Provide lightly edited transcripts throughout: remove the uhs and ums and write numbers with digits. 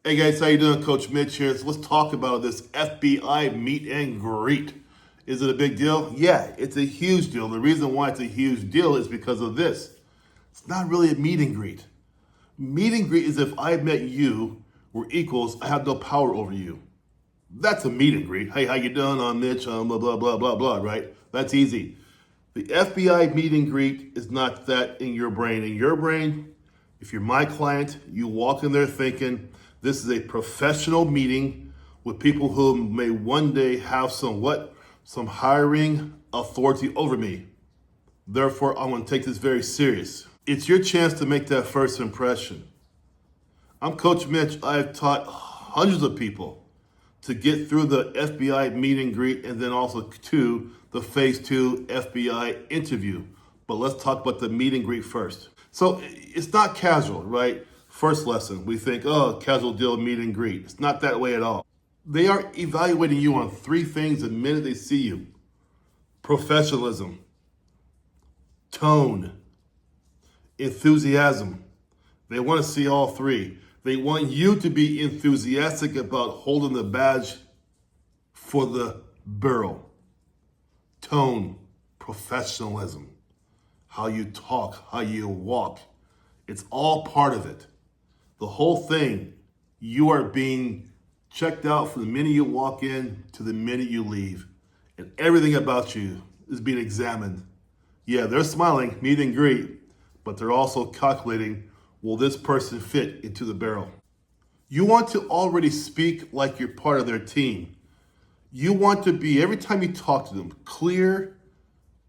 Hey guys, how you doing? Coach Mitch here. So let's talk about this FBI meet and greet. Is it a big deal? Yeah, it's a huge deal. The reason why it's a huge deal is because of this. It's not really a meet and greet. Meet and greet is if I met you, we're equals, I have no power over you. That's a meet and greet. Hey, how you doing? I'm Mitch. Blah blah blah blah blah. Right? That's easy. The FBI meet and greet is not that in your brain. In your brain, if you're my client, you walk in there thinking this is a professional meeting with people who may one day have some hiring authority over me. Therefore, I'm going to take this very serious. It's your chance to make that first impression. I'm Coach Mitch. I've taught hundreds of people to get through the FBI meet and greet and then also to the phase 2 FBI interview. But let's talk about the meet and greet first. So it's not casual, right? First lesson, we think, oh, casual deal, meet and greet. It's not that way at all. They are evaluating you on 3 things the minute they see you: professionalism, tone, enthusiasm. They want to see all 3. They want you to be enthusiastic about holding the badge for the borough. Tone, professionalism, how you talk, how you walk. It's all part of it. The whole thing, you are being checked out from the minute you walk in to the minute you leave. And everything about you is being examined. Yeah, they're smiling, meet and greet, but they're also calculating, will this person fit into the barrel? You want to already speak like you're part of their team. You want to be, every time you talk to them, clear,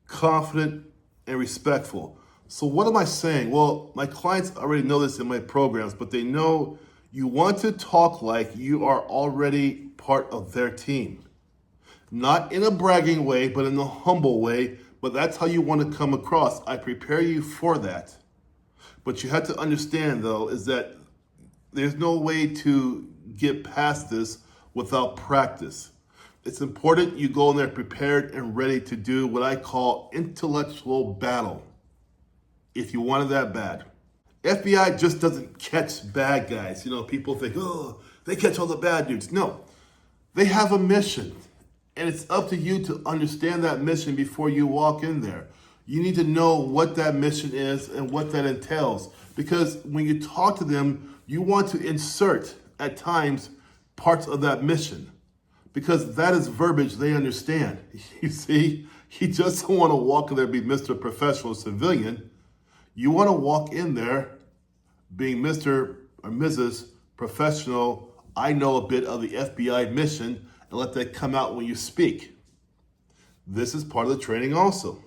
confident, and respectful. So what am I saying? Well, my clients already know this in my programs, but they know you want to talk like you are already part of their team. Not in a bragging way, but in a humble way, but that's how you want to come across. I prepare you for that. But you have to understand, though, is that there's no way to get past this without practice. It's important you go in there prepared and ready to do what I call intellectual battle, if you want it that bad. FBI just doesn't catch bad guys. You know, people think, oh, they catch all the bad dudes. No, they have a mission. And it's up to you to understand that mission before you walk in there. You need to know what that mission is and what that entails. Because when you talk to them, you want to insert, at times, parts of that mission. Because that is verbiage they understand. You see, you just don't want to walk in there and be Mr. Professional Civilian. You want to walk in there being Mr. or Mrs. Professional, I know a bit of the FBI mission, and let that come out when you speak. This is part of the training also.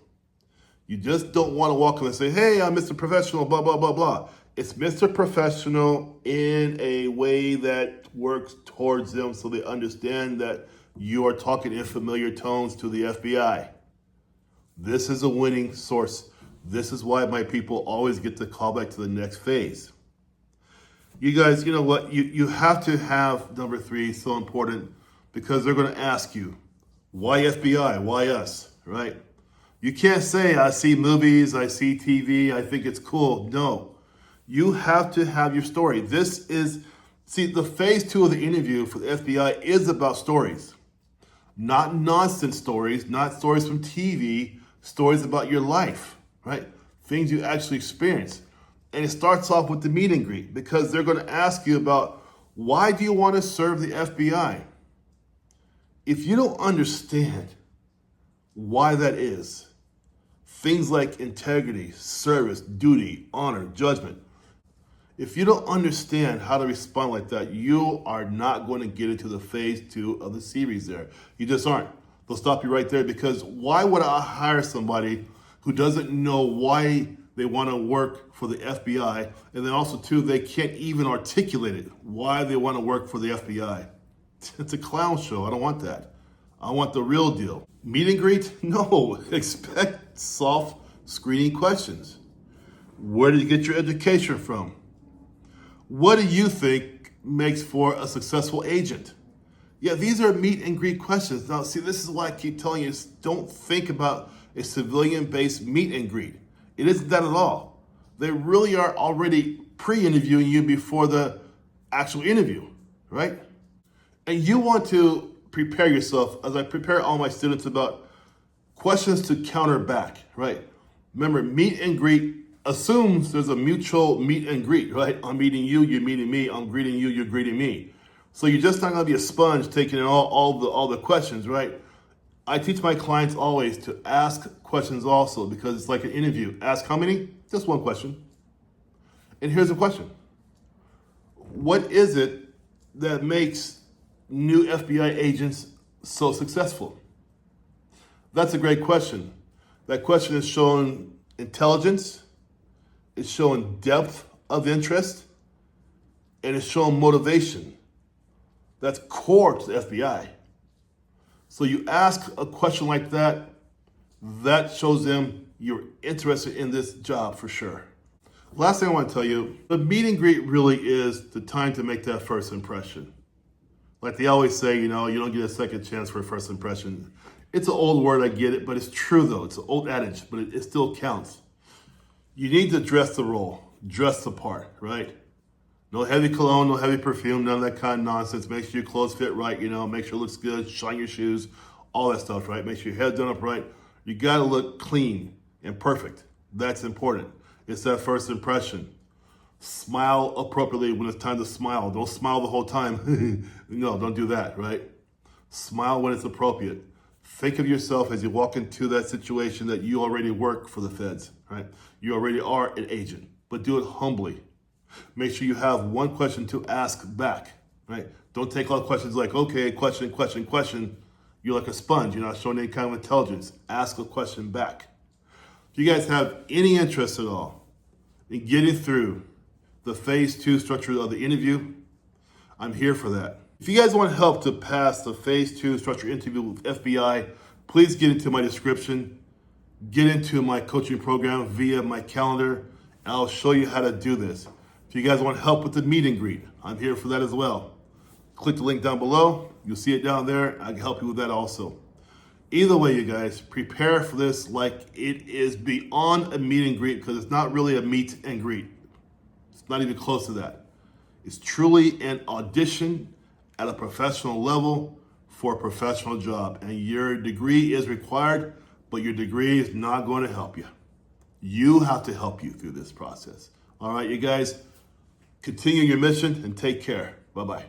You just don't want to walk in and say, hey, I'm Mr. Professional, blah, blah, blah, blah. It's Mr. Professional in a way that works towards them so they understand that you are talking in familiar tones to the FBI. This is a winning source. This is why my people always get to call back to the next phase. You guys, you know what? You have to have number 3, so important, because they're going to ask you, why FBI? Why us? Right? You can't say, I see movies, I see TV, I think it's cool. No. You have to have your story. The phase 2 of the interview for the FBI is about stories. Not nonsense stories, not stories from TV, stories about your life, right? Things you actually experience. And it starts off with the meet and greet, because they're going to ask you about, why do you want to serve the FBI? If you don't understand why that is, things like integrity, service, duty, honor, judgment, if you don't understand how to respond like that, you are not going to get into the phase 2 of the series there. You just aren't. They'll stop you right there, because why would I hire somebody who doesn't know why they want to work for the FBI, and then also, too, they can't even articulate it, why they want to work for the FBI? It's a clown show. I don't want that. I want the real deal. Meet and greet? No. Expect soft screening questions. Where did you get your education from? What do you think makes for a successful agent? Yeah, these are meet and greet questions. Now, see, this is why I keep telling you, don't think about a civilian-based meet and greet. It isn't that at all. They really are already pre-interviewing you before the actual interview, right? And you want to prepare yourself, as I prepare all my students about questions to counter back, right? Remember, meet and greet assumes there's a mutual meet and greet, right? I'm meeting you, you're meeting me, I'm greeting you, you're greeting me. So you're just not gonna be a sponge taking in all the questions, right? I teach my clients always to ask questions also, because it's like an interview. Ask how many? Just one question. And here's the question. What is it that makes new FBI agents so successful? That's a great question. That question is showing intelligence, it's showing depth of interest, and it's showing motivation. That's core to the FBI. So you ask a question like that, that shows them you're interested in this job for sure. Last thing I want to tell you, the meet and greet really is the time to make that first impression. Like they always say, you don't get a second chance for a first impression. It's an old word, I get it, but it's true though. It's an old adage, but it still counts. You need to dress the role, dress the part, right? No heavy cologne, no heavy perfume, none of that kind of nonsense. Make sure your clothes fit right, make sure it looks good, shine your shoes, all that stuff, right? Make sure your hair's done up right. You gotta look clean and perfect. That's important. It's that first impression. Smile appropriately when it's time to smile. Don't smile the whole time. No, don't do that, right? Smile when it's appropriate. Think of yourself as you walk into that situation that you already work for the feds, right? You already are an agent, but do it humbly. Make sure you have one question to ask back, right? Don't take all the questions like, okay, question. You're like a sponge. You're not showing any kind of intelligence. Ask a question back. If you guys have any interest at all in getting through the phase 2 structure of the interview, I'm here for that. If you guys want help to pass the phase 2 structure interview with FBI, please get into my description, get into my coaching program via my calendar, and I'll show you how to do this. If you guys want help with the meet and greet, I'm here for that as well. Click the link down below. You'll see it down there. I can help you with that also. Either way, you guys, prepare for this like it is beyond a meet and greet, because it's not really a meet and greet. It's not even close to that. It's truly an audition at a professional level for a professional job. And your degree is required, but your degree is not going to help you. You have to help you through this process. All right, you guys, continue your mission and take care. Bye-bye.